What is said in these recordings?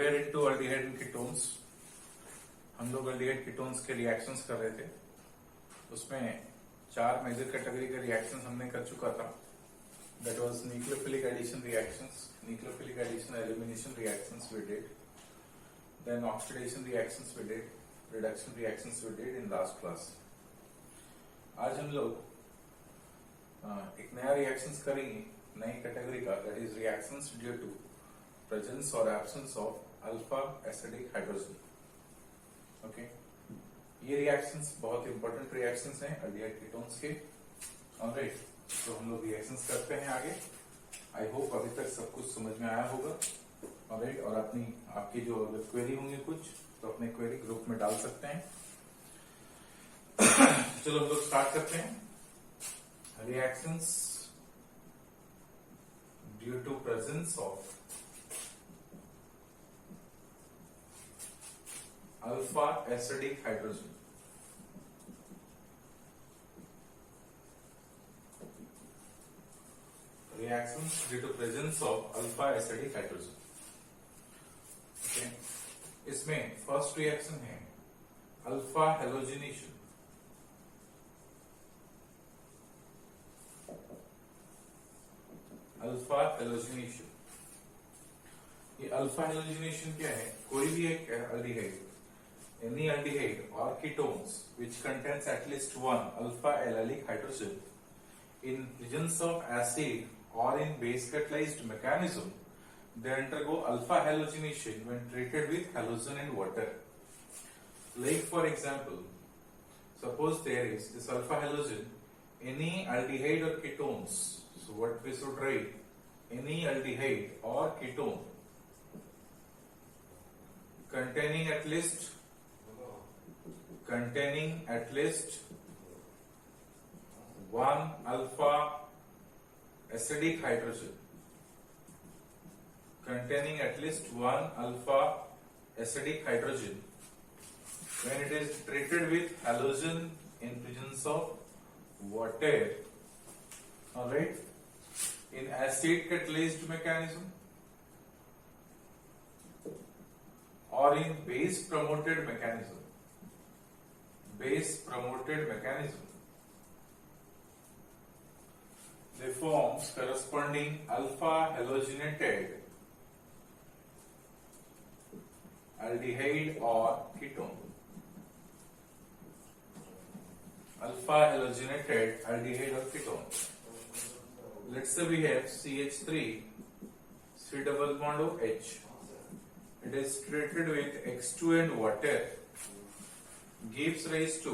Where into aldehyde and ketones. हम लोग aldehyde ketones के रिएक्शंस कर रहे थे। उसमें 4 मेजर कैटेगरी के रिएक्शंस हमने कर चुका था। That was nucleophilic addition reactions, nucleophilic addition elimination reactions we did, then oxidation reactions we did, reduction reactions we did in last class. आज हम लोग एक नया रिएक्शंस करेंगे, नई कैटेगरी का, that is reactions due to presence और absence of alpha acidic hydrogen. Okay, ये रिएक्शंस बहुत इंपॉर्टेंट रिएक्शंस हैं अल्डिहाइड कीटोन्स के। ऑलराइट, तो हम लोग रिएक्शंस करते हैं आगे। आई होप अभी तक सब कुछ समझ में आया होगा। ऑलराइट, और आपकी जो अगर क्वेरी होंगी कुछ तो अपने क्वेरी ग्रुप में डाल सकते हैं। चलो हम लोग स्टार्ट करते हैं। Reactions due to presence of alpha acidic hydrogen. Reactions due to presence of alpha acidic hydrogen. Okay. इसमें फर्स्ट रिएक्शन है अल्फा हेलोजिनेशन। अल्फा हेलोजिनेशन, ये अल्फा हेलोजिनेशन क्या है? कोई भी एक aldehyde, any aldehyde or ketones which contains at least one alpha allelic hydrogen in presence of acid or in base catalyzed mechanism, they undergo alpha halogenation when treated with halogen and water. Like for example, suppose there is this alpha halogen, any aldehyde or ketones. So what we should write? Any aldehyde or ketone containing at least one alpha acidic hydrogen, containing at least one alpha acidic hydrogen when it is treated with halogen in presence of water, alright, in acid catalyzed mechanism or in base promoted mechanism. They forms corresponding alpha halogenated aldehyde or ketone. Alpha halogenated aldehyde or ketone. Let's say we have CH3 C double bond OH. It is treated with X2 and water, gives rise to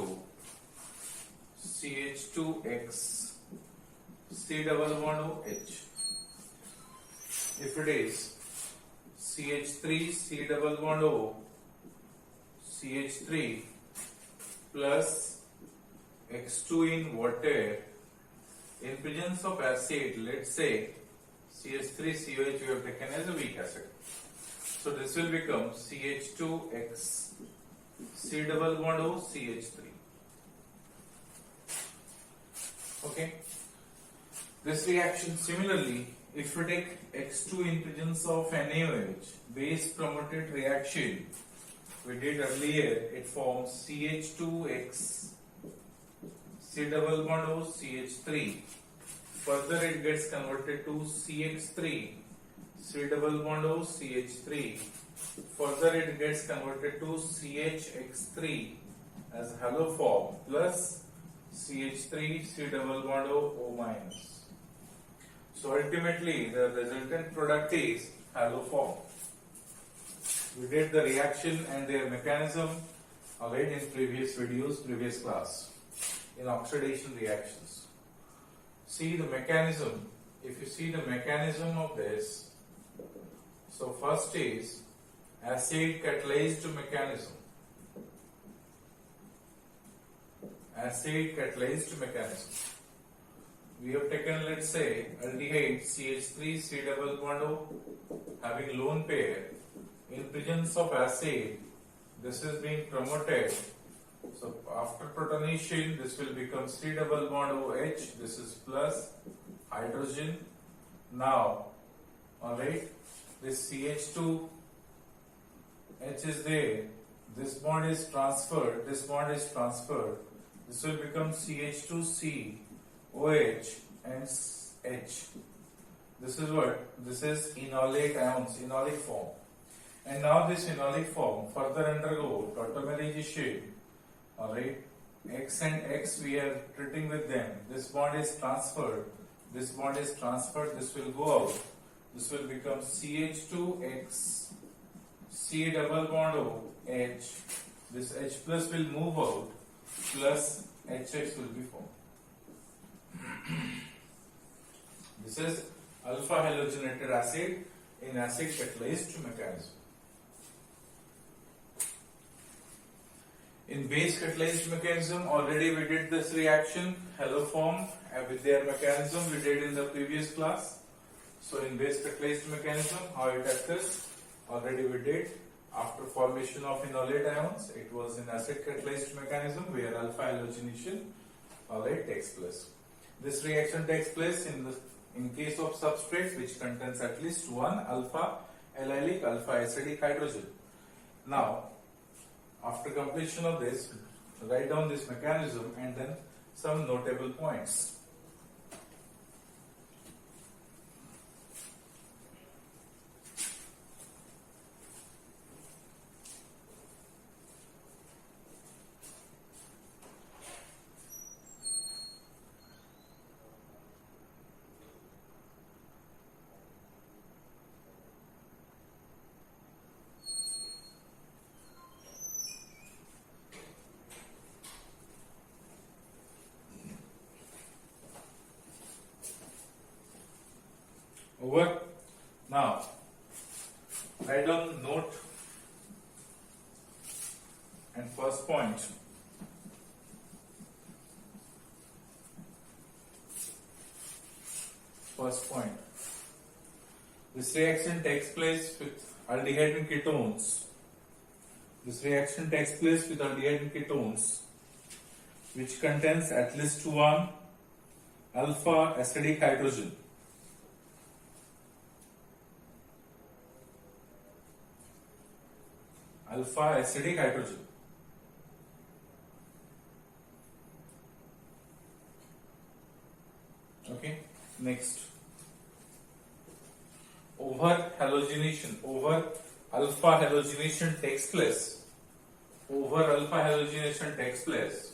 CH2X C double bond OH. If it is CH3 C double bond O CH3 plus X2 in water in presence of acid, let's say CH3COH we have taken as a weak acid. So this will become CH2X C double bond O CH3. Okay. This reaction similarly, if we take X2 in presence of NaOH, base promoted reaction we did earlier, it forms CH2X C double bond O CH3. Further it gets converted to CH3 C double bond O CH3. Further it gets converted to CHX3 as halo form plus CH3 C double bond O minus. So ultimately the resultant product is halo form. We did the reaction and their mechanism already in previous videos, previous class, in oxidation reactions. See the mechanism. If you see the mechanism of this, so first is acid catalyzed mechanism. Acid catalyzed mechanism. We have taken, let's say, aldehyde CH3 C double bond O having lone pair. In presence of acid, this is being promoted. So after protonation, this will become C double bond OH. This is plus hydrogen. Now, alright, this CH2 H is there, this bond is transferred, this bond is transferred, this will become CH2C, OH and H. This is what? This is enolate ions, enolic form. And now this enolic form further undergo tautomerization. Alright, X and X we are treating with them. This bond is transferred, this bond is transferred, this will go out. This will become CH2X, C double bond O, H. This H plus will move out, plus HX will be formed. This is alpha halogenated acid in acid catalyzed mechanism. In base catalyzed mechanism, already we did this reaction, haloform with their mechanism we did in the previous class. So in base catalyzed mechanism, how it occurs, already we did. After formation of enolate ions, it was in acid catalyzed mechanism where alpha halogenation takes place. This reaction takes place in case of substrate which contains at least one alpha allylic alpha acidic hydrogen. Now, after completion of this, write down this mechanism and then some notable points. Over. Now, write down note and first point. First point. This reaction takes place with aldehyde and ketones. This reaction takes place with aldehyde and ketones, which contains at least one alpha acidic hydrogen. Alpha acidic hydrogen. Okay, next. Over alpha halogenation takes place. Over alpha halogenation takes place.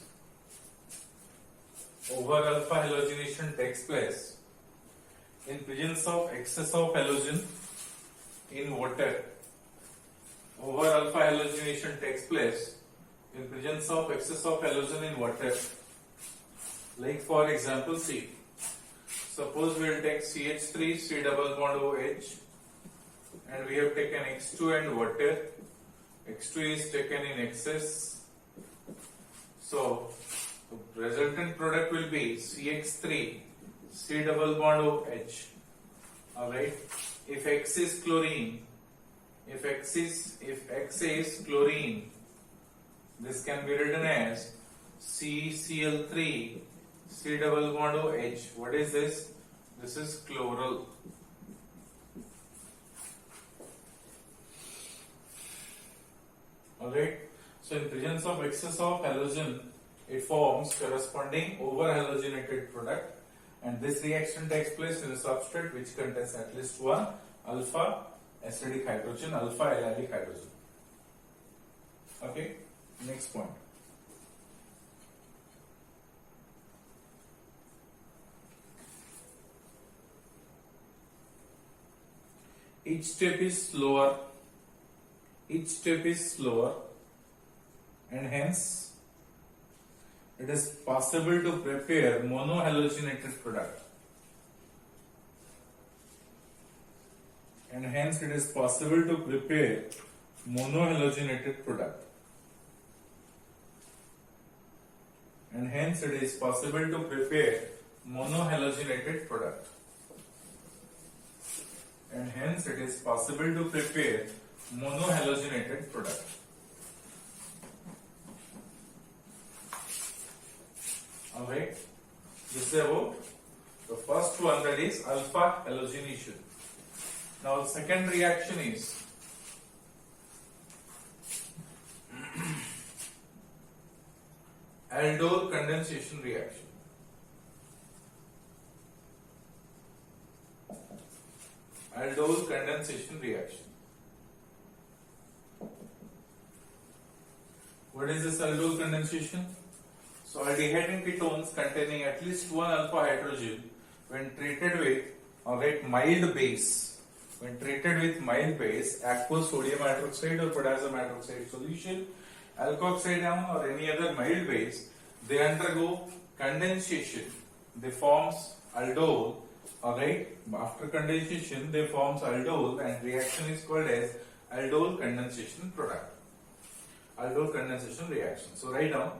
Over alpha halogenation takes place in presence of excess of halogen in water. Over alpha halogenation takes place in presence of excess of halogen in water. Like for example, see. Suppose we will take CH3, C double bond OH, and we have taken X2 and water. X2 is taken in excess. So, the resultant product will be CH3, C double bond OH. Alright. If X is chlorine, if X is chlorine, this can be written as CCl3, C double bond OH. What is this? This is chloral. Alright. So in presence of excess of halogen, it forms corresponding over halogenated product, and this reaction takes place in a substrate which contains at least one alpha acidic hydrogen, alpha allylic hydrogen. Okay. Next point. Each step is slower, and hence it is possible to prepare monohalogenated product. And hence it is possible to prepare monohalogenated product. And hence it is possible to prepare monohalogenated product. And hence it is possible to prepare monohalogenated product. Alright, this is about the first one, that is alpha halogenation. Now the second reaction is aldol condensation reaction. Aldol condensation reaction. What is this aldol condensation? So aldehyde and ketones containing at least one alpha hydrogen when treated with mild base. When treated with mild base, aqueous sodium hydroxide or potassium hydroxide solution, alkoxide ion or any other mild base, they undergo condensation. They forms aldol. Alright, after condensation they forms aldol and reaction is called as aldol condensation product. Aldol condensation reaction. So write down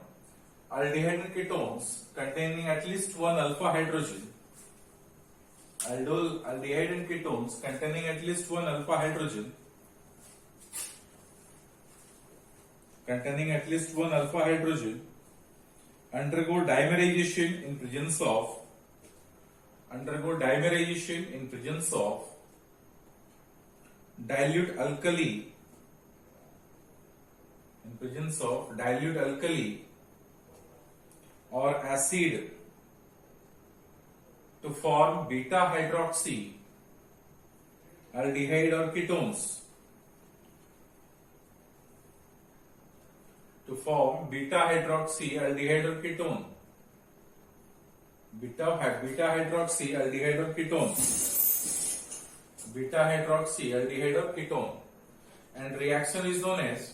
aldehyde and ketones containing at least one alpha hydrogen. Aldehyde and ketones containing at least one alpha hydrogen. Containing at least one alpha hydrogen undergo dimerization in presence of dilute alkali or acid to form beta hydroxy aldehyde or ketones. To form beta hydroxy aldehyde or ketone. Beta hydroxy aldehyde or ketone. Beta hydroxy aldehyde or ketone. And reaction is known as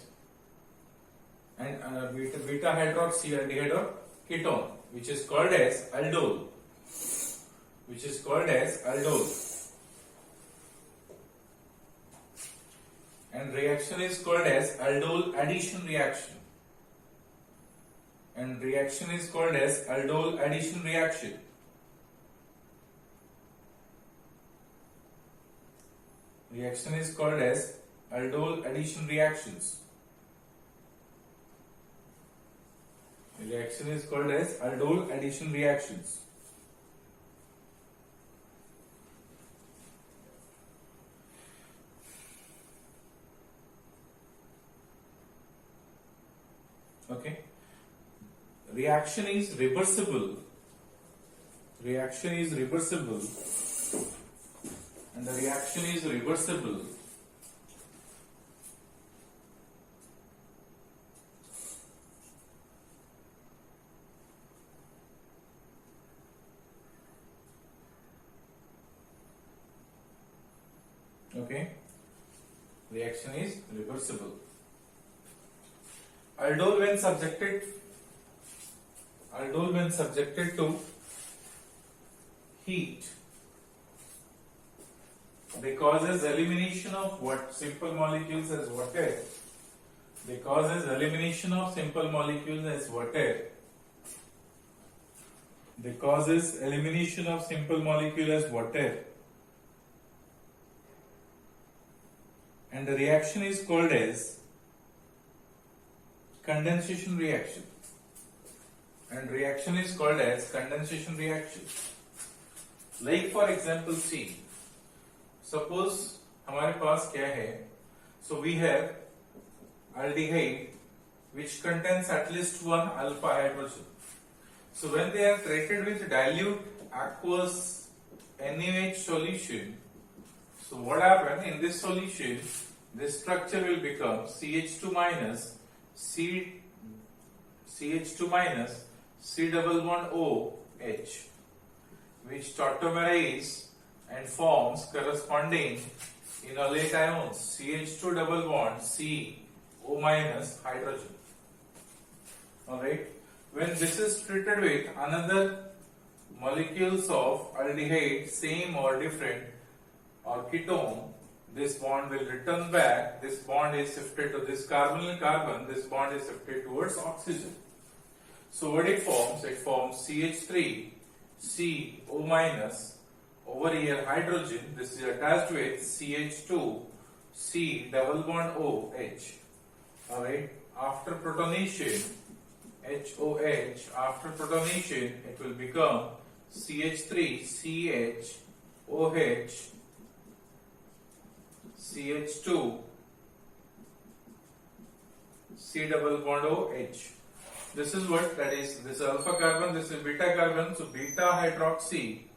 beta hydroxy aldehyde or ketone, which is called as aldol. And reaction is called as aldol addition reaction. Reaction is called as aldol addition reaction. Reaction is called as aldol addition reactions. Reaction is called as aldol addition reactions. Okay. Reaction is reversible. And the reaction is reversible. Okay. Reaction is reversible. Aldol when subjected to heat, they causes elimination of what? Simple molecules as water. They causes elimination of simple molecules as water. They causes elimination of simple molecule as water. And the reaction is called as condensation reaction. And reaction is called as condensation reaction. Like for example, see, suppose हमारे पास क्या है? So we have aldehyde which contains at least one alpha hydrogen. So when they are treated with dilute aqueous NaOH solution, so what happens in this solution? This structure will become CH2 minus C double bond OH, which tautomerize and forms corresponding enolate ions CH2 double bond CO minus hydrogen. Alright. When this is treated with another molecules of aldehyde, same or different, or ketone, this bond will return back. This bond is shifted to this carbon, this bond is shifted towards oxygen. So what it forms? It forms CH3 CO minus, over here hydrogen, this is attached with CH2 C double bond OH. Alright, after protonation HOH, after protonation it will become CH3 CH OH CH2 C double bond OH. this is what that is. This is alpha carbon, this is beta carbon. So beta hydroxy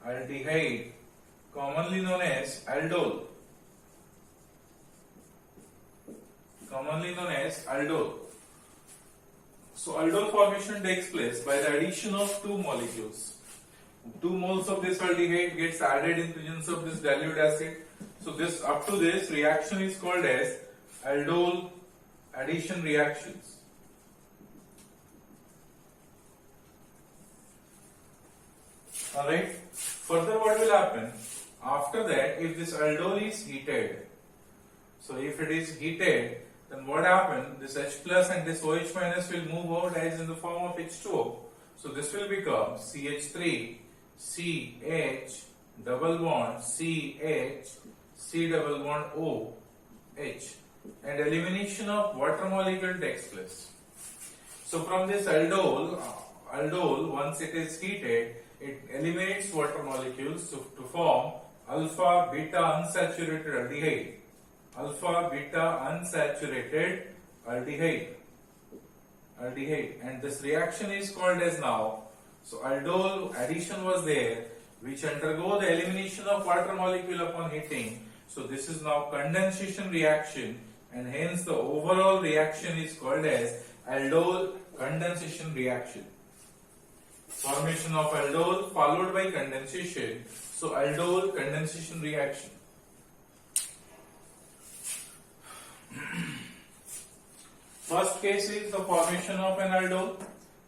aldehyde, commonly known as aldol. So aldol formation takes place by the addition of two molecules. 2 moles of this aldehyde gets added in presence of this dilute acid. So this up to this reaction is called as aldol addition reactions. Alright. Further, what will happen? After that, if this aldol is heated, so if it is heated, then what happens? This H plus and this OH minus will move out as in the form of H2O. So this will become CH3, CH, double bond, CH, C double bond O, H, and elimination of water molecule takes place. So from this aldol, once it is heated, it eliminates water molecules to form alpha beta unsaturated aldehyde. Alpha beta unsaturated aldehyde, and this reaction is called as now. So aldol addition was there, which undergo the elimination of water molecule upon heating. So this is now condensation reaction, and hence the overall reaction is called as aldol condensation reaction. Formation of aldol followed by condensation. So aldol condensation reaction. First case is the formation of an aldol,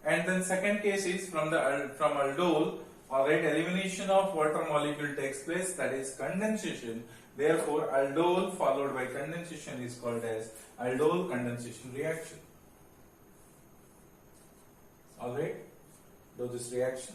and then second case is from aldol, alright, elimination of water molecule takes place, that is condensation. Therefore, aldol followed by condensation is called as aldol condensation reaction. Alright, do this reaction.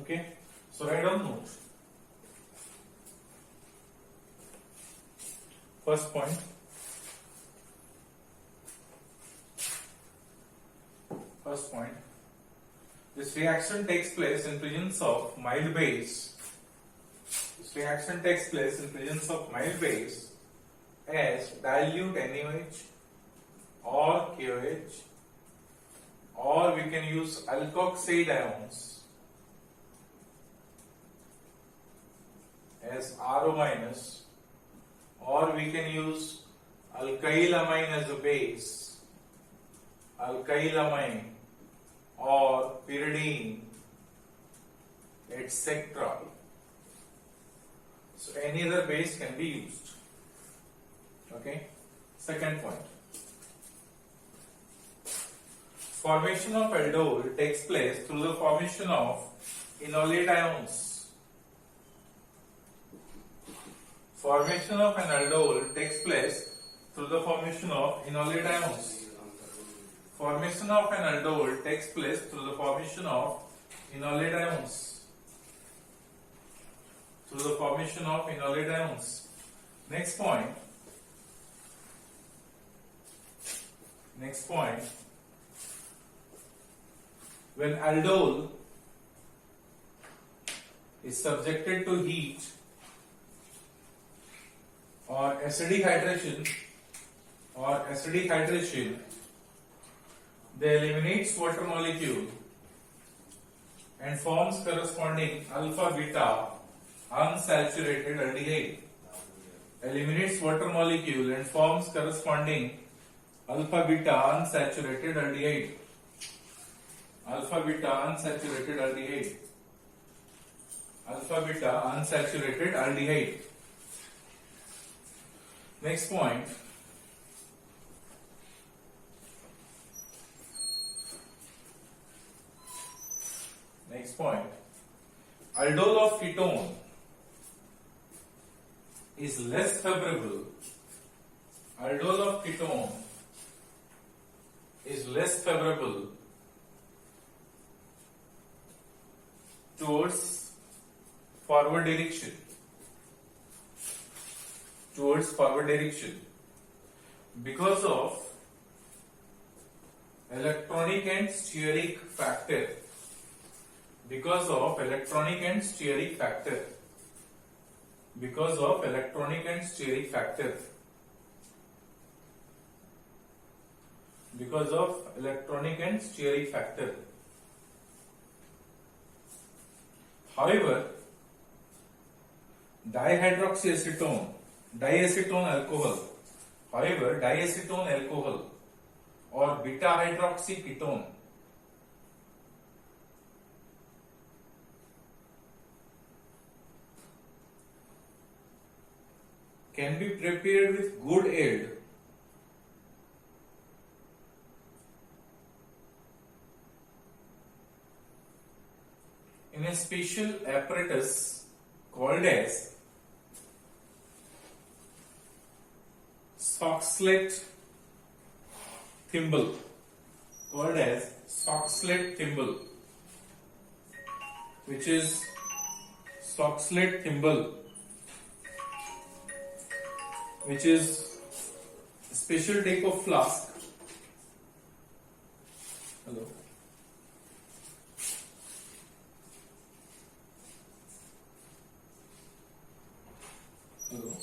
Okay, so write down notes. First point. This reaction takes place in presence of mild base. As dilute NaOH or KOH, or we can use alkoxide ions as RO minus, or we can use alkylamine as a base, alkylamine or pyridine, etc. So any other base can be used. Okay. Second point. Formation of aldol takes place through the formation of enolate ions. Formation of an aldol takes place through the formation of enolate ions. Formation of an aldol takes place through the formation of enolate ions. Next point. When aldol is subjected to heat or acidic hydration, they eliminates water molecule and forms corresponding alpha beta unsaturated aldehyde. Eliminates water molecule and forms corresponding alpha beta unsaturated aldehyde. Alpha beta unsaturated aldehyde. Alpha beta unsaturated aldehyde. Next point. Next point. Aldol of ketone is less favorable. Aldol of ketone is less favorable towards forward direction. Towards forward direction because of electronic and steric factor. Because of electronic and steric factor. Because of electronic and steric factor. Because of electronic and steric factor. However, dihydroxyacetone, diacetone alcohol, however, diacetone alcohol or beta hydroxy ketone can be prepared with good yield in a special apparatus called as Soxhlet thimble. Called as Soxhlet thimble, which is Soxhlet thimble, which is a special type of flask. Hello. Hello.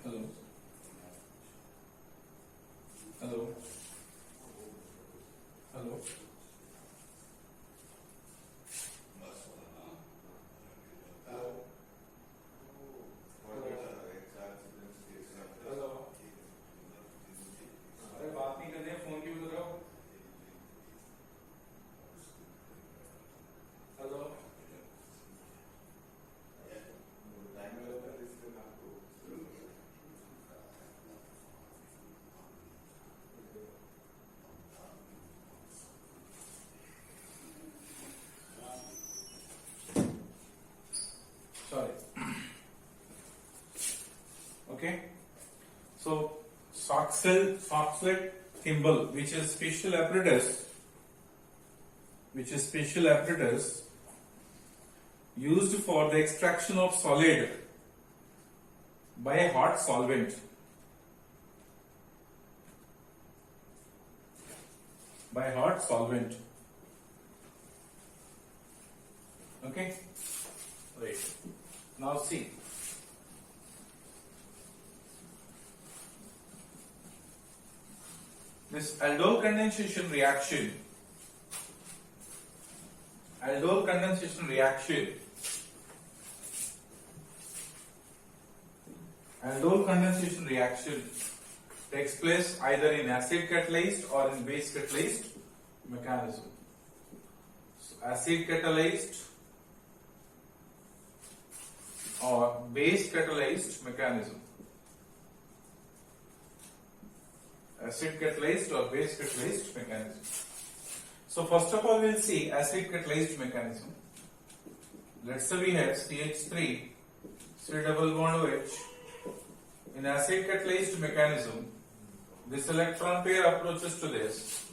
Hello. Hello. Hello. Sorry. Okay. So Soxhlet thimble, which is special apparatus, used for the extraction of solid by a hot solvent. By hot solvent. Okay. Right. Now see. This aldol condensation reaction takes place either in acid catalyzed or in base catalyzed mechanism. So acid catalyzed or base catalyzed mechanism. Acid catalyzed or base catalyzed mechanism. So first of all we will see acid catalyzed mechanism. Let's say we have CH3 C double bond OH. In acid catalyzed mechanism, this electron pair approaches to this.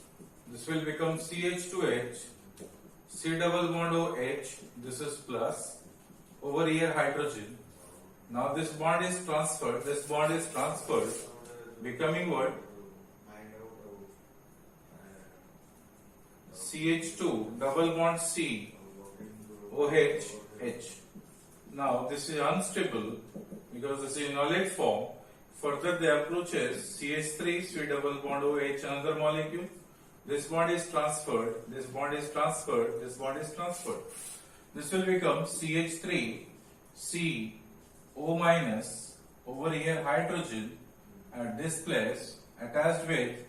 This will become CH2H, C double bond OH. This is plus. Over here hydrogen. Now this bond is transferred. Becoming what? CH2 double bond C OH H. Now this is unstable because this is in solid form. Further, the approach is CH3, C double bond OH, another molecule. This bond is transferred, this bond is transferred, this bond is transferred. This will become CH3, C, O minus, over here hydrogen at this place attached with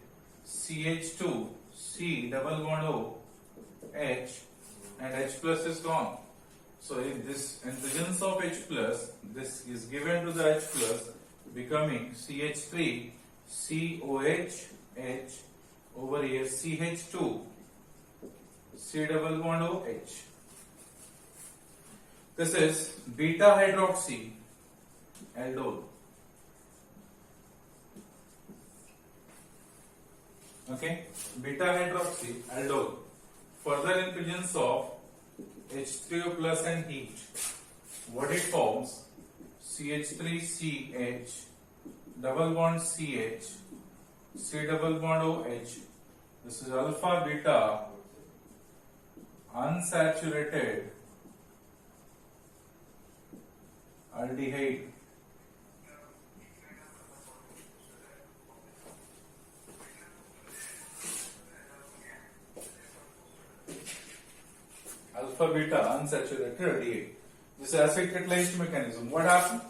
CH2, C double bond O, H, and H plus is gone. So in this in presence of H plus, this is given to the H plus, becoming CH3, COH, H, over here CH2, C double bond OH. This is beta hydroxy aldol. Okay, beta hydroxy aldol. Further in presence of H3O plus and heat, what it forms? CH3CH, double bond CH, C double bond OH. This is alpha beta unsaturated aldehyde. Alpha beta unsaturated aldehyde. This is acid catalyzed mechanism. What happens?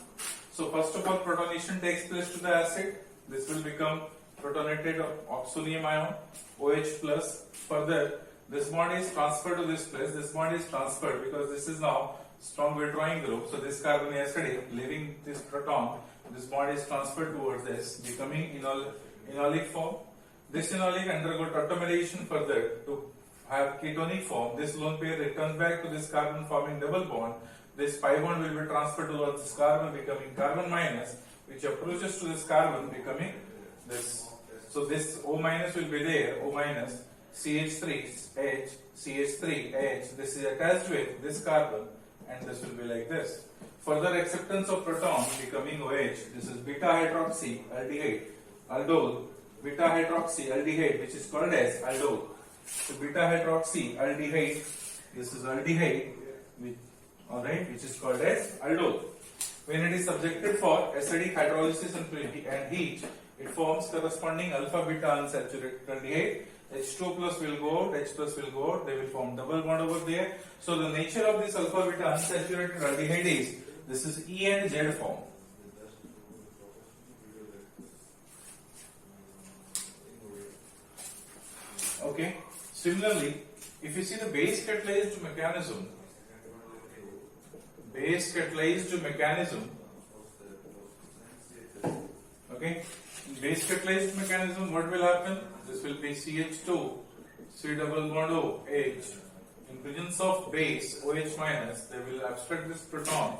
So first of all, protonation takes place to the acid. This will become protonated oxonium ion OH plus. Further, this bond is transferred to this place. This bond is transferred because this is now strong withdrawing group. So this carbon acidic, leaving this proton. This bond is transferred towards this, becoming enolic form. This enolic undergo tautomation further to have ketonic form. This lone pair returns back to this carbon forming double bond. This pi bond will be transferred towards this carbon, becoming carbon minus, which approaches to this carbon, becoming this. So this O minus will be there, O minus, CH3H, CH3H. This is attached with this carbon, and this will be like this. Further acceptance of proton becoming OH. This is beta hydroxy aldehyde, aldol, beta hydroxy aldehyde, which is called as aldol. So beta hydroxy aldehyde, this is aldehyde, alright, which is called as aldol. When it is subjected for acidic hydrolysis and heat, it forms corresponding alpha beta unsaturated aldehyde. H2 plus will go out, H plus will go out, they will form double bond over there. So the nature of this alpha beta unsaturated aldehyde is, this is E and Z form. Okay. Similarly, if you see the base catalyzed mechanism, okay, base catalyzed mechanism, what will happen? This will be CH2, C double bond O, H. In presence of base OH minus, they will abstract this proton,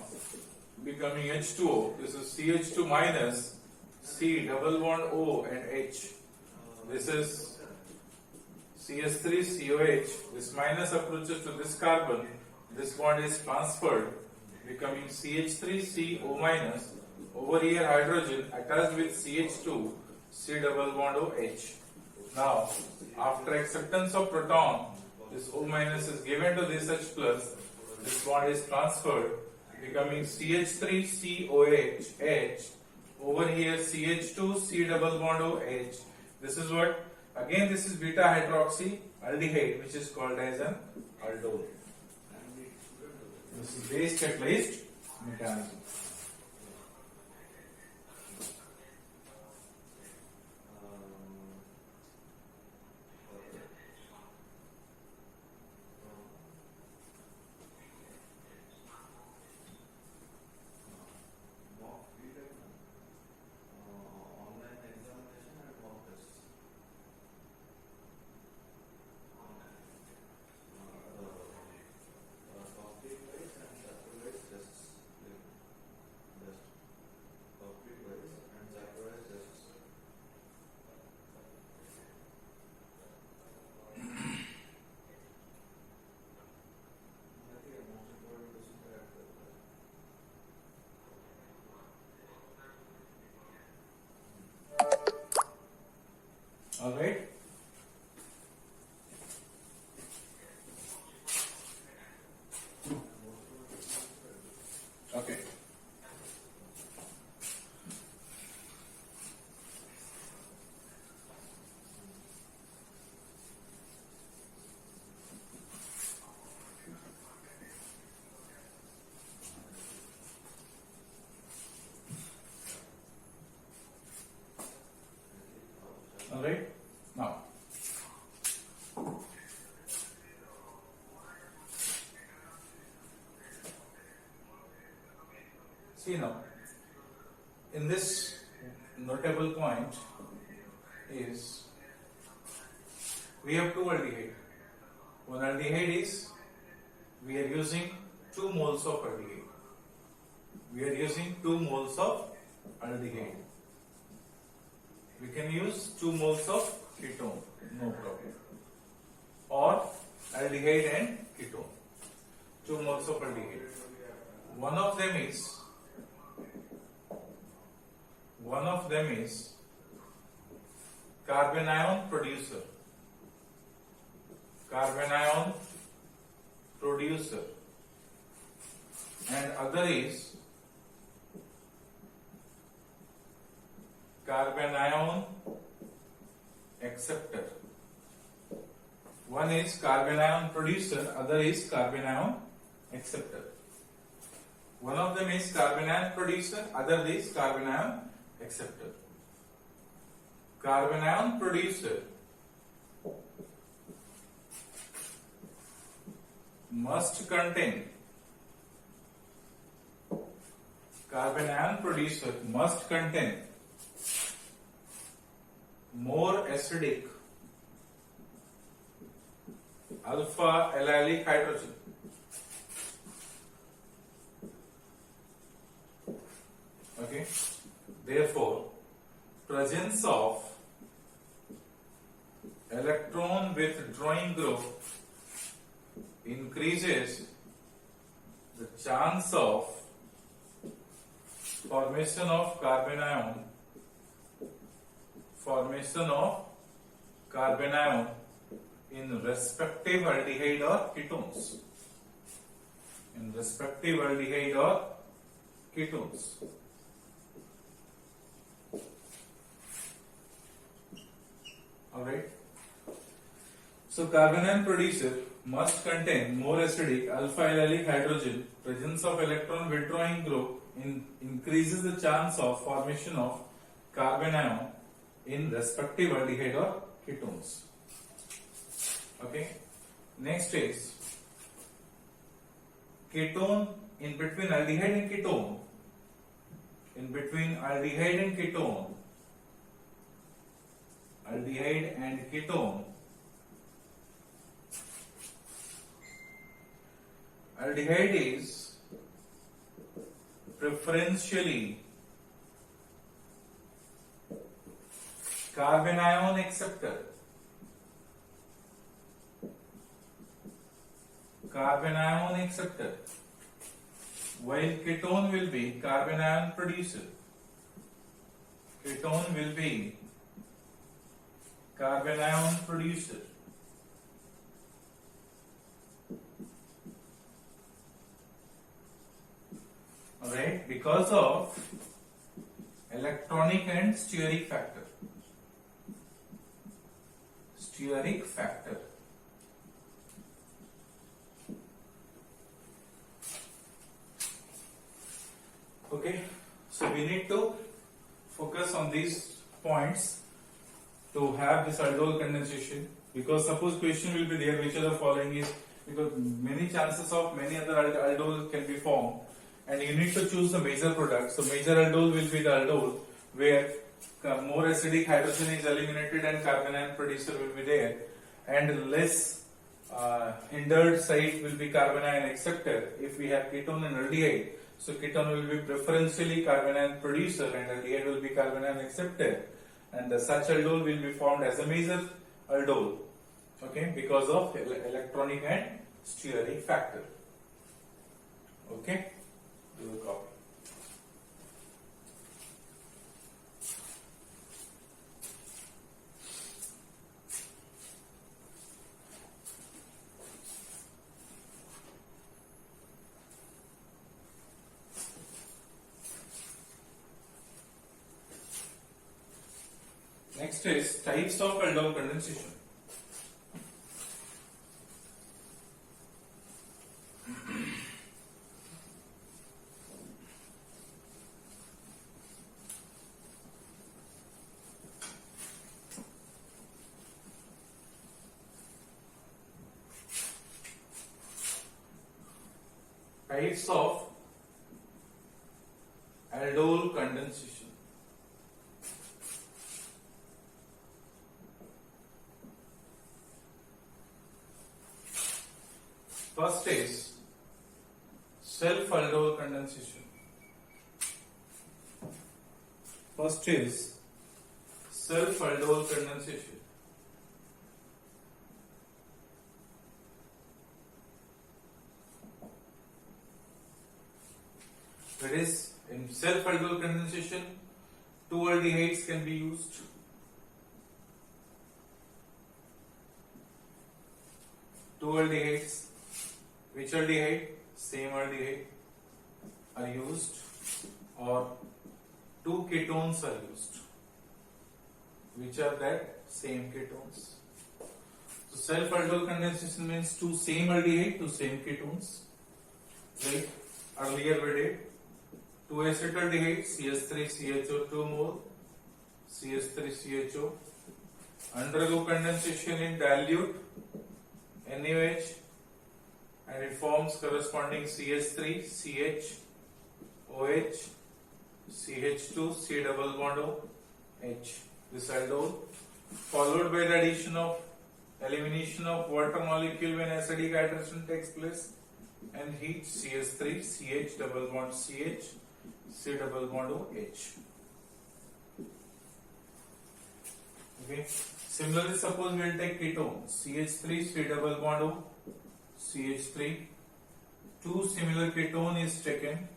becoming H2O. This is CH2 minus, C double bond O and H. This is CH3COH. This minus approaches to this carbon. This bond is transferred, becoming CH3CO minus. Over here, hydrogen attached with CH2, C double bond OH. Now, after acceptance of proton, this O minus is given to this H plus. This bond is transferred, becoming CH3COH H. Over here, CH2, C double bond OH. This is what? Again, this is beta hydroxy aldehyde, which is called as an aldol. This is base catalyzed mechanism. All right. Okay. All right. Now, see now, in this notable point is we have two aldehyde. One aldehyde is we are using 2 moles of aldehyde. We are using 2 moles of aldehyde. We can use 2 moles of ketone, no problem. Or aldehyde and ketone. 2 moles of aldehyde. One of them is carbanion producer. Carbanion producer. And other is carbanion acceptor. One is carbanion producer, other is carbanion acceptor. One of them is carbanion producer, other is carbanion acceptor. Carbanion producer must contain more acidic alpha allylic hydrogen. Okay. Therefore, presence of electron withdrawing group increases the chance of formation of carbanion in respective aldehyde or ketones. Alright. So carbanion producer must contain more acidic alpha allylic hydrogen. Presence of electron withdrawing group increases the chance of formation of carbanion in respective aldehyde or ketones. Okay. Next is ketone in between aldehyde and ketone. Aldehyde is preferentially carbanion acceptor. While ketone will be carbanion producer. Alright, because of electronic and steric factor. Okay, so we need to focus on these points to have this aldol condensation, because suppose question will be there which of the following is, because many chances of many other aldol can be formed, and you need to choose the major product. So major aldol will be the aldol where more acidic hydrogen is eliminated and carbanion producer will be there, and less hindered site will be carbanion acceptor. If we have ketone and aldehyde, so ketone will be preferentially carbanion producer and aldehyde will be carbanion acceptor, and such aldol will be formed as a major aldol. Okay, because of electronic and steric factor. Okay, we will copy. Next is types of aldol condensation. Types of aldol condensation. First is self-aldol condensation. First is self-aldol condensation. That is, in self-aldol condensation, two aldehydes can be used. Two aldehydes. Which aldehyde? Same aldehyde are used, or two ketones are used. Which are that? Same ketones. So self-aldol condensation means two same aldehyde, two same ketones. Like earlier we did. Two acetaldehyde, CH3CHO 2 mole, CH3CHO undergo condensation in dilute NaOH and it forms corresponding CH3, CH, OH, CH2, C double bond O, H. This aldol, followed by the addition of elimination of water molecule when acidic hydration takes place and heat CH3, CH double bond CH, C double bond O, H. Okay. Similarly, suppose we will take ketone CH3, C double bond O, CH3. Two similar ketone is taken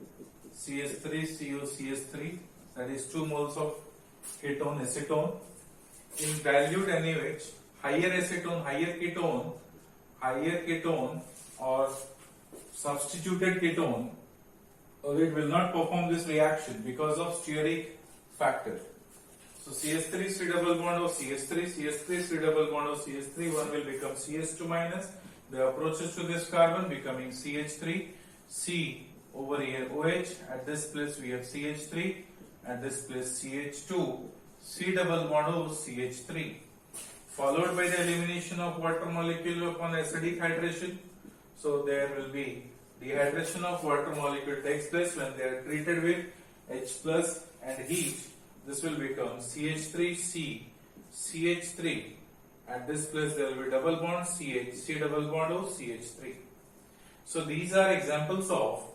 CH3, CO, CH3. That is 2 moles of ketone acetone. In dilute NaOH, higher acetone, higher ketone or substituted ketone, it will not perform this reaction because of steric factor. So CH3 C double bond O CH3, CH3 C double bond O CH3, one will become CH2 minus. The approaches to this carbon becoming CH3, C over here OH. At this place we have CH3, at this place CH2, C double bond O CH3. Followed by the elimination of water molecule upon acidic hydration. So there will be dehydration of water molecule takes place when they are treated with H plus and heat. This will become CH3C, CH3. At this place there will be double bond CH, C double bond O, CH3. So these are examples of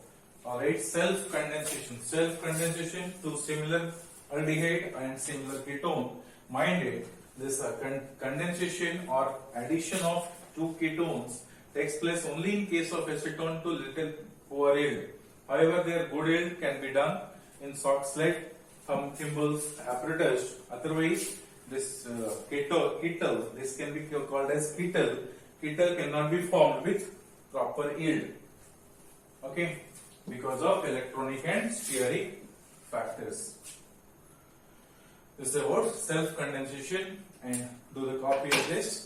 self-condensation. Self-condensation to similar aldehyde and similar ketone. Mind it, this condensation or addition of two ketones takes place only in case of acetone to little poor yield. However, their good yield can be done in Soxhlet, Thimble's apparatus. Otherwise, this kettle, this can be called as kettle. Kettle cannot be formed with proper yield. Okay, because of electronic and steric factors. This is about self-condensation, and do the copy of this.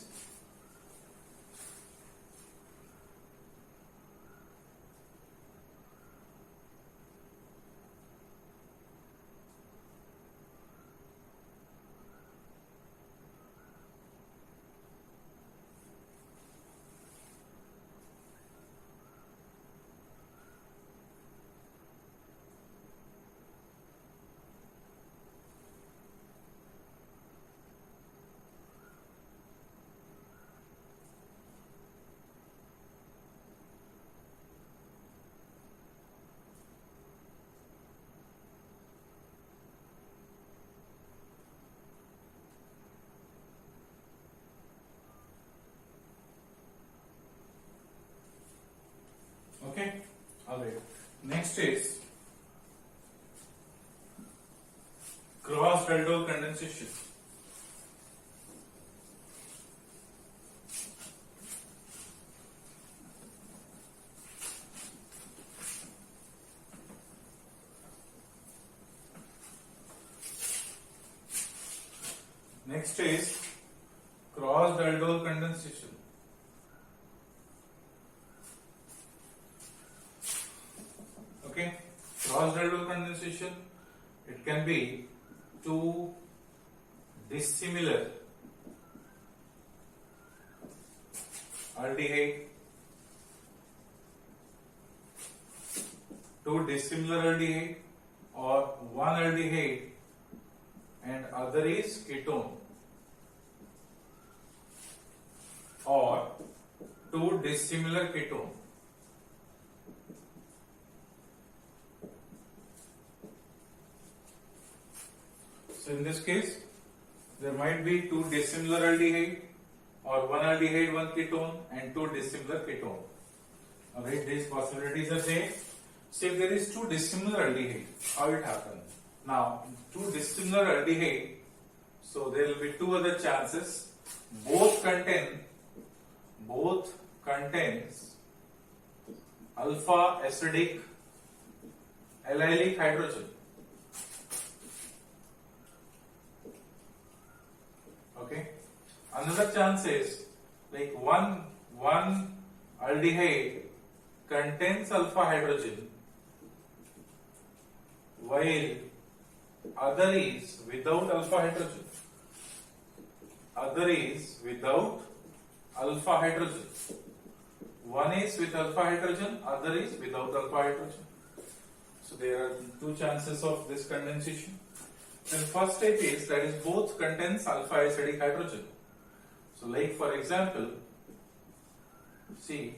Okay, alright. Next is crossed aldol condensation. Next is crossed aldol condensation. Okay, crossed aldol condensation, it can be two dissimilar aldehyde two dissimilar aldehyde or one aldehyde and other is ketone, or two dissimilar ketone. So in this case, there might be two dissimilar aldehyde or one aldehyde, one ketone and two dissimilar ketone. Alright, these possibilities are there. So if there is two dissimilar aldehyde, how it happens? Now, two dissimilar aldehyde, so there will be two other chances. Both contains alpha acidic allylic hydrogen. Okay. Another chance is like one aldehyde contains alpha hydrogen while other is without alpha hydrogen. Other is without alpha hydrogen. One is with alpha hydrogen, other is without alpha hydrogen. So there are two chances of this condensation. Then first type is that is both contains alpha acidic hydrogen. So like for example, see,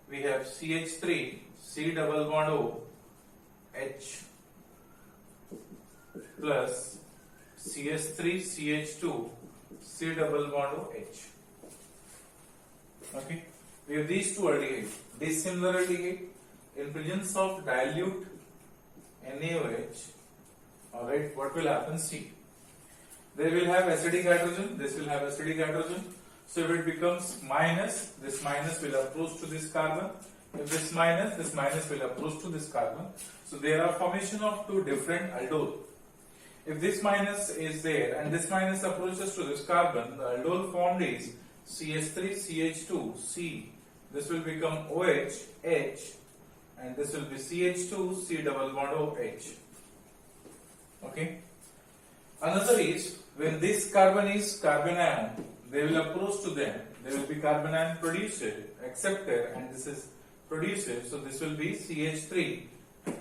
we have CH3, C double bond O, H plus CH3, CH2, C double bond O, H. Okay, we have these two aldehydes, dissimilar aldehyde. In presence of dilute NaOH, alright, what will happen? See, they will have acidic hydrogen, this will have acidic hydrogen. So if it becomes minus, this minus will approach to this carbon. If this minus will approach to this carbon. So there are formation of two different aldol. If this minus is there and this minus approaches to this carbon, the aldol formed is CH3, CH2, C. This will become OH, H, and this will be CH2, C double bond OH. Okay. Another is when this carbon is carbon ion, they will approach to them. There will be carbon ion producer, acceptor, and this is producer. So this will be CH3,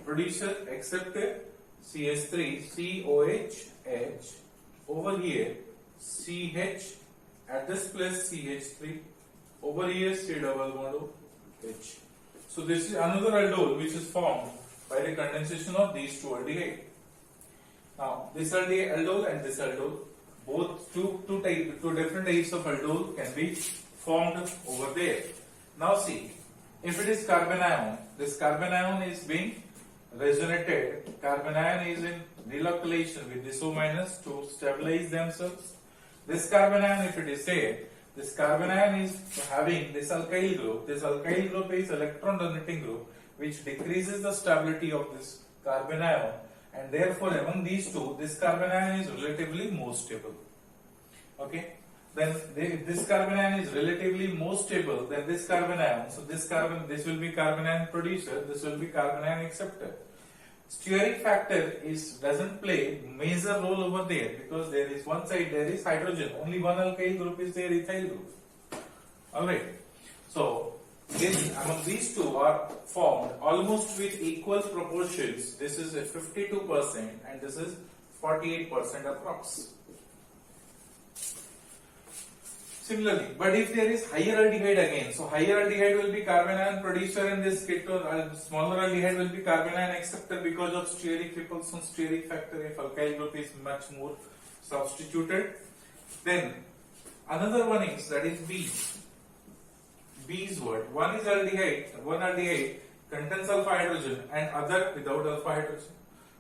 producer, acceptor, CH3, COH, H. Over here, CH, at this place CH3, over here C double bond H. So this is another aldol which is formed by the condensation of these two aldehyde. Now this aldol and this aldol, both two different types of aldol can be formed over there. Now see, if it is carbon ion, this carbon ion is being resonated. Carbon ion is in relocalization with this O minus to stabilize themselves. This carbon ion, if it is there, this carbon ion is having this alkyl group. This alkyl group is electron donating group, which decreases the stability of this carbon ion, and therefore among these two, this carbon ion is relatively more stable. Okay. Then if this carbon ion is relatively more stable than this carbon ion, so this will be carbon ion producer, this will be carbon ion acceptor. Steric factor doesn't play major role over there because there is one side there is hydrogen, only one alkyl group is there, ethyl group. Alright. So among these two are formed almost with equal proportions. This is a 52% and this is 48% approx. Similarly, but if there is higher aldehyde again, so higher aldehyde will be carbon ion producer and this ketone, smaller aldehyde will be carbon ion acceptor because of steric repulsion, steric factor if alkyl group is much more substituted. Then another one is that is B. B is what? One is aldehyde, one aldehyde contains alpha hydrogen and other without alpha hydrogen.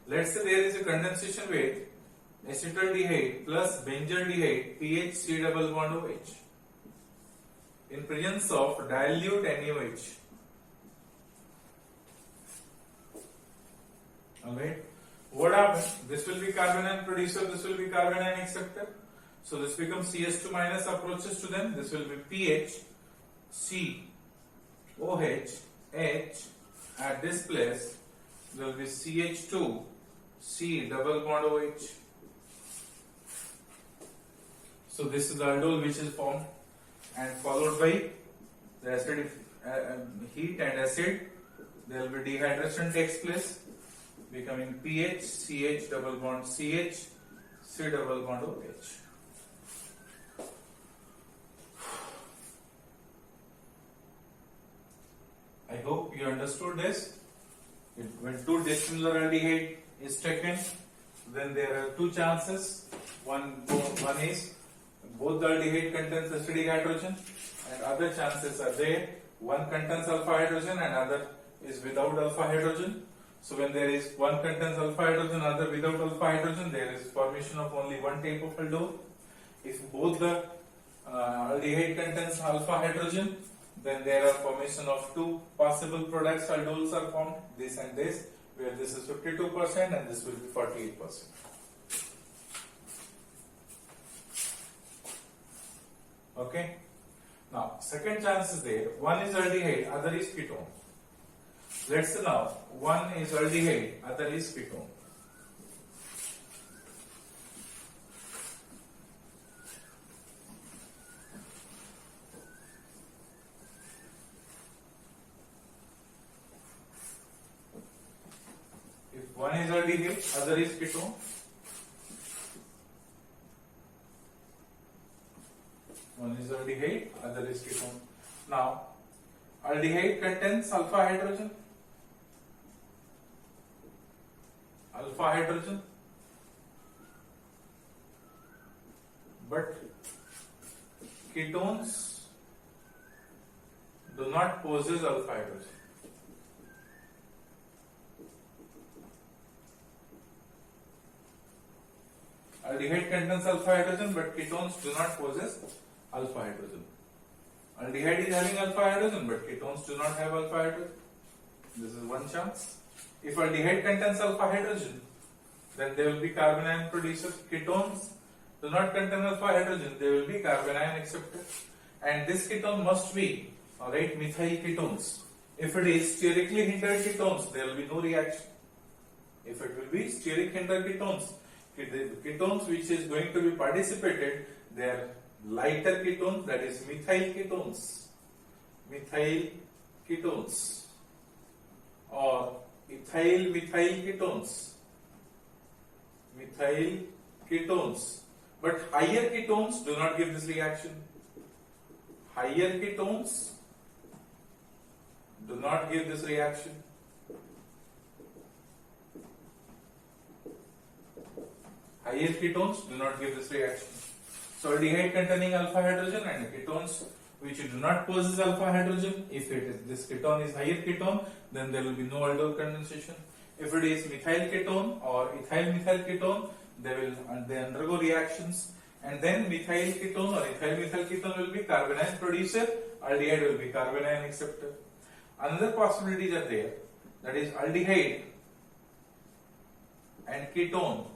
Let's say there is a condensation with acetaldehyde plus benzaldehyde pH C double bond OH in presence of dilute NaOH. Alright. What happens? This will be carbon ion producer, this will be carbon ion acceptor. So this becomes CS2 minus approaches to them. This will be pH C OH H. At this place there will be CH2 C double bond OH. So this is the aldol which is formed and followed by the acidic heat and acid there will be dehydration takes place, becoming PH, CH double bond CH, C double bond OH. I hope you understood this. When two dissimilar aldehyde is taken, then there are two chances. One is both the aldehyde contains acidic hydrogen, and other chances are there. One contains alpha hydrogen and other is without alpha hydrogen. So when there is one contains alpha hydrogen, other without alpha hydrogen, there is formation of only one type of aldol. If both the aldehyde contains alpha hydrogen, then there are formation of two possible products, aldols are formed, this and this, where this is 52% and this will be 48%. Okay. Now, second chance is there. One is aldehyde, other is ketone. Let's say now, one is aldehyde, other is ketone. If one is aldehyde, other is ketone. One is aldehyde, other is ketone. Now, aldehyde contains alpha hydrogen. Alpha hydrogen. But ketones do not possess alpha hydrogen. Aldehyde contains alpha hydrogen, but ketones do not possess alpha hydrogen. Aldehyde is having alpha hydrogen, but ketones do not have alpha hydrogen. This is one chance. If aldehyde contains alpha hydrogen, then they will be carbanion producer. Ketones do not contain alpha hydrogen, they will be carbanion acceptor. And this ketone must be, alright, methyl ketones. If it is sterically hindered ketones, there will be no reaction. If it will be steric hindered ketones, ketones which is going to be participated, they are lighter ketones, that is methyl ketones. Methyl ketones. Or ethyl methyl ketones. Methyl ketones. But higher ketones do not give this reaction. Higher ketones do not give this reaction. Higher ketones do not give this reaction. So aldehyde containing alpha hydrogen and ketones which do not possess alpha hydrogen, if it is this ketone is higher ketone, then there will be no aldol condensation. If it is methyl ketone or ethyl methyl ketone, they undergo reactions, and then methyl ketone or ethyl methyl ketone will be carbanion producer, aldehyde will be carbanion acceptor. Another possibilities are there, that is aldehyde and ketone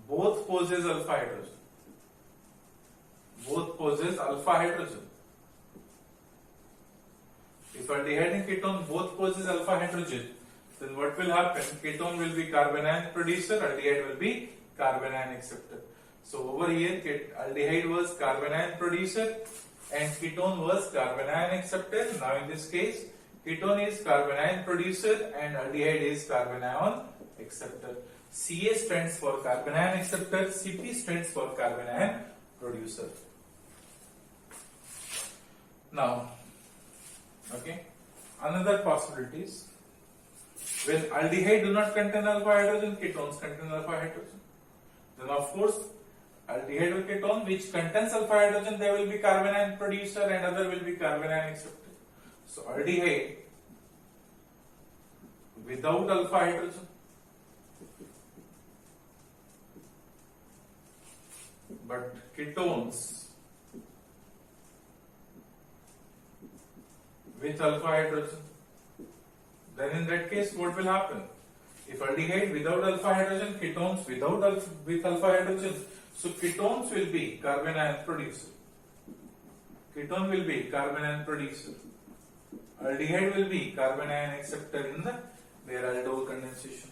both possess alpha hydrogen. Both possess alpha hydrogen. If aldehyde and ketone both possess alpha hydrogen, then what will happen? Ketone will be carbanion producer, aldehyde will be carbanion acceptor. So over here, aldehyde was carbanion producer and ketone was carbanion acceptor. Now in this case, ketone is carbanion producer and aldehyde is carbanion acceptor. Ca stands for carbanion acceptor, Cp stands for carbanion producer. Now, okay, another possibility is when aldehyde do not contain alpha hydrogen, ketones contain alpha hydrogen. Then of course, aldehyde or ketone which contains alpha hydrogen, they will be carbanion producer and other will be carbanion acceptor. So aldehyde without alpha hydrogen, but ketones with alpha hydrogen, then in that case what will happen? If aldehyde without alpha hydrogen, ketones with alpha hydrogen, so ketones will be carbanion producer. Ketone will be carbanion producer. Aldehyde will be carbanion acceptor in their aldol condensation.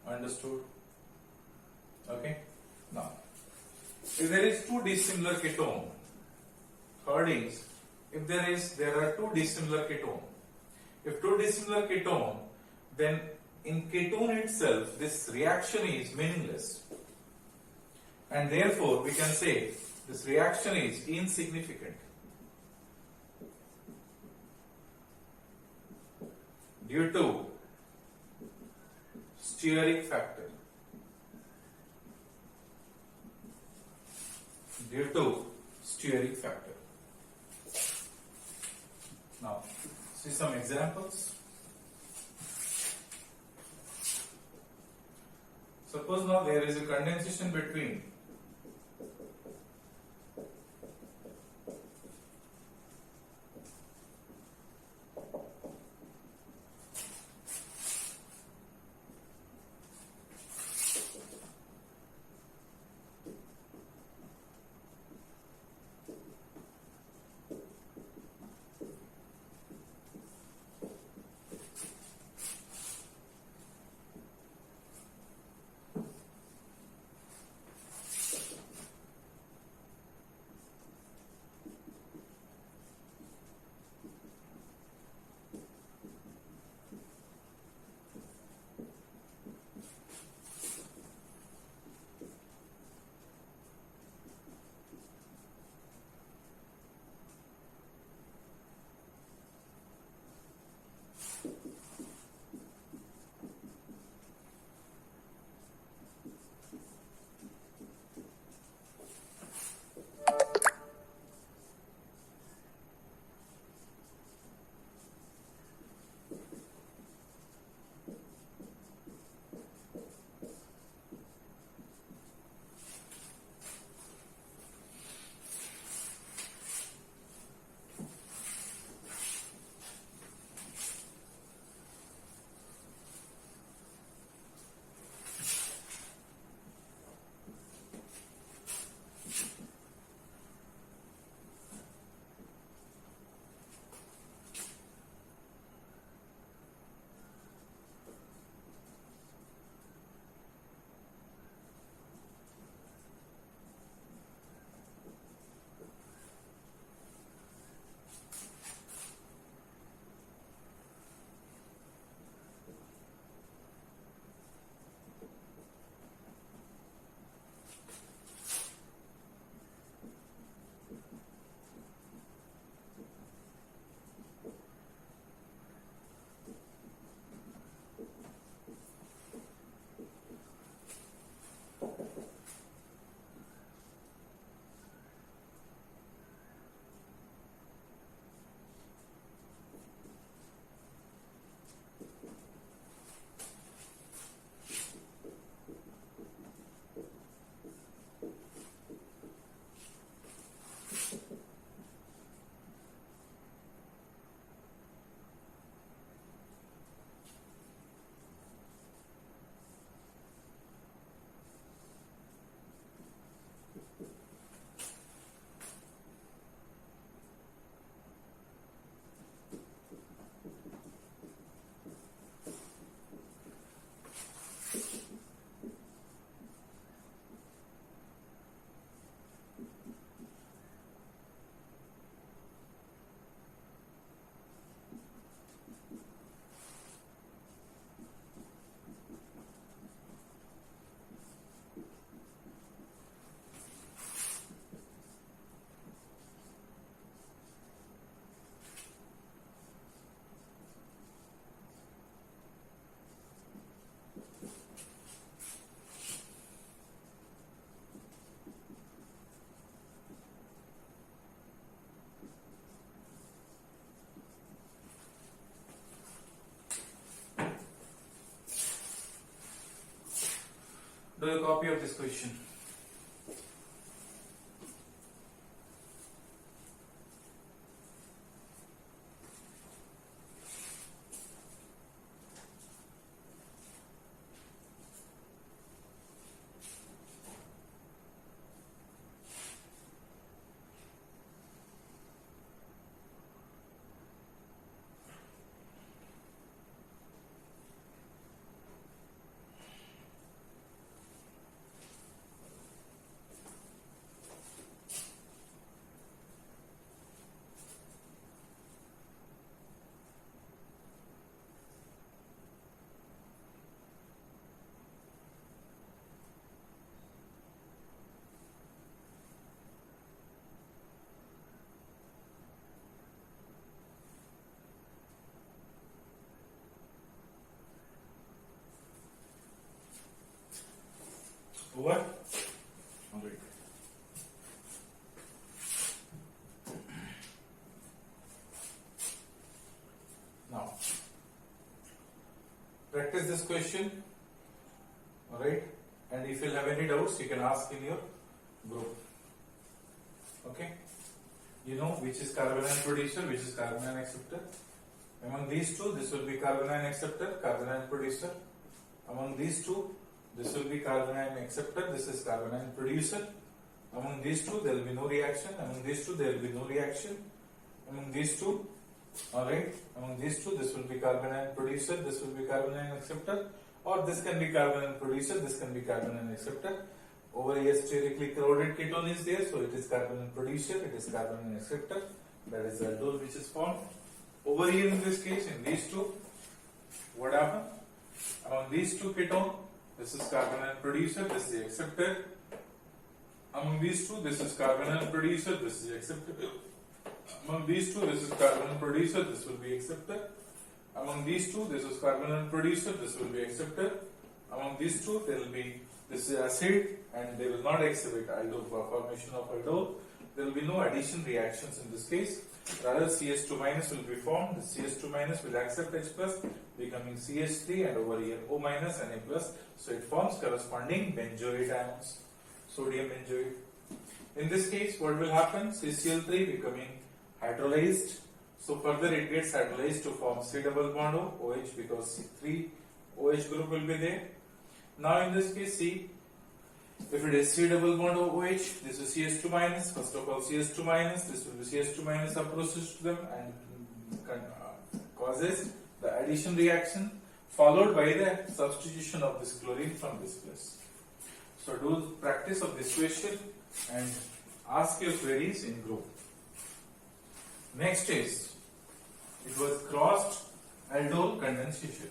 Understood? Okay. Now, if there is two dissimilar ketone, third is if there are two dissimilar ketone. If two dissimilar ketone, then in ketone itself this reaction is meaningless, and therefore we can say this reaction is insignificant due to steric factor. Due to steric factor. Now, see some examples. Suppose now there is a condensation between do a copy of this question. All right. Now, practice this question. All right. And if you have any doubts, you can ask in your group. Okay. You know which is carbanion producer, which is carbanion acceptor. Among these two, this will be carbanion acceptor, carbanion producer. Among these two, this will be carbanion acceptor, this is carbanion producer. Among these two, there will be no reaction. Among these two, there will be no reaction. Among these two, alright, among these two, this will be carbanion producer, this will be carbanion acceptor, or this can be carbanion producer, this can be carbanion acceptor. Over here, sterically corroded ketone is there, so it is carbanion producer, it is carbanion acceptor. That is the aldol which is formed. Over here in this case, in these two, what happened? Among these two ketone, this is carbanion producer, this is the acceptor. Among these two, this is carbanion producer, this is the acceptor. Among these two, this is carbanion producer, this will be acceptor. Among these two, this is carbanion producer, this will be acceptor. Among these two, there will be this is acid, and they will not exhibit aldol formation of aldol. There will be no addition reactions in this case. Rather, CH2 minus will be formed. The CH2 minus will accept H plus, becoming CH3, and over here O minus and A plus. So it forms corresponding benzoate ions, sodium benzoate. In this case, what will happen? CCl3 becoming hydrolyzed. So further it gets hydrolyzed to form C double bond O, OH, because C3 OH group will be there. Now in this case, see, if it is C double bond OH, this is CH2 minus. First of all, CH2 minus, this will be CH2 minus approaches to them and causes the addition reaction, followed by the substitution of this chlorine from this place. So do practice of this question and ask your queries in group. Next is, it was crossed aldol condensation.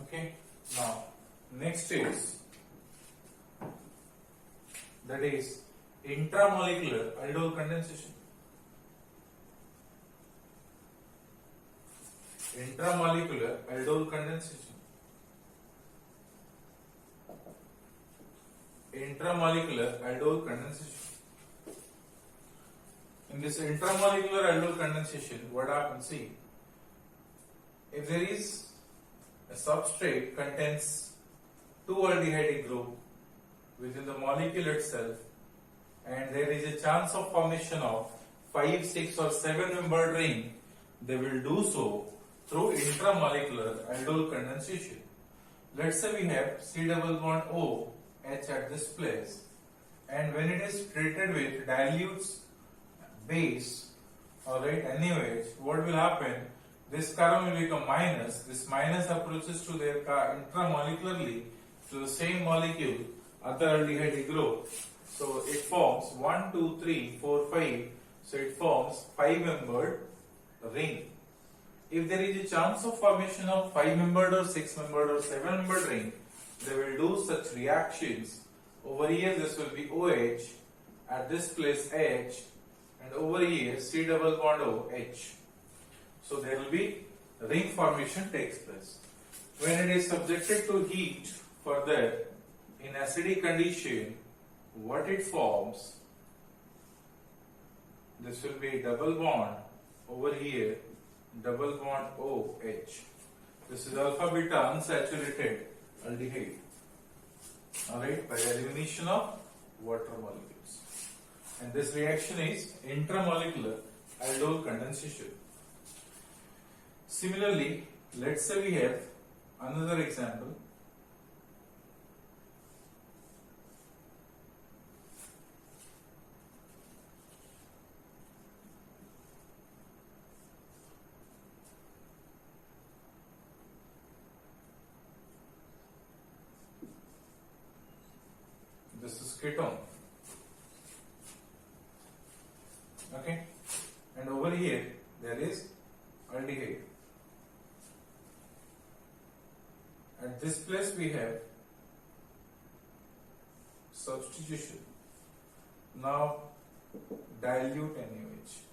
Okay, now next is, that is intramolecular aldol condensation. Intramolecular aldol condensation. Intramolecular aldol condensation. In this intramolecular aldol condensation, what happens? See, if there is a substrate contains two aldehyde group within the molecule itself, and there is a chance of formation of 5, 6 or 7 membered ring, they will do so through intramolecular aldol condensation. Let's say we have C double bond O H at this place, and when it is treated with dilutes base, alright, NaOH, what will happen? This carbon will become minus. This minus approaches to their intramolecularly to the same molecule, other aldehyde group. So it forms 1, 2, 3, 4, 5. So it forms 5-membered ring. If there is a chance of formation of 5-membered or 6-membered or 7-membered ring, they will do such reactions. Over here this will be OH, at this place H, and over here C double bond O H. So there will be ring formation takes place. When it is subjected to heat further in acidic condition, what it forms, this will be double bond over here, double bond OH. This is alpha beta unsaturated aldehyde. Alright, by the elimination of water molecules. And this reaction is intramolecular aldol condensation. Similarly, let's say we have another example. This is ketone. Okay, and over here there is aldehyde. At this place we have substitution. Now dilute NaOH.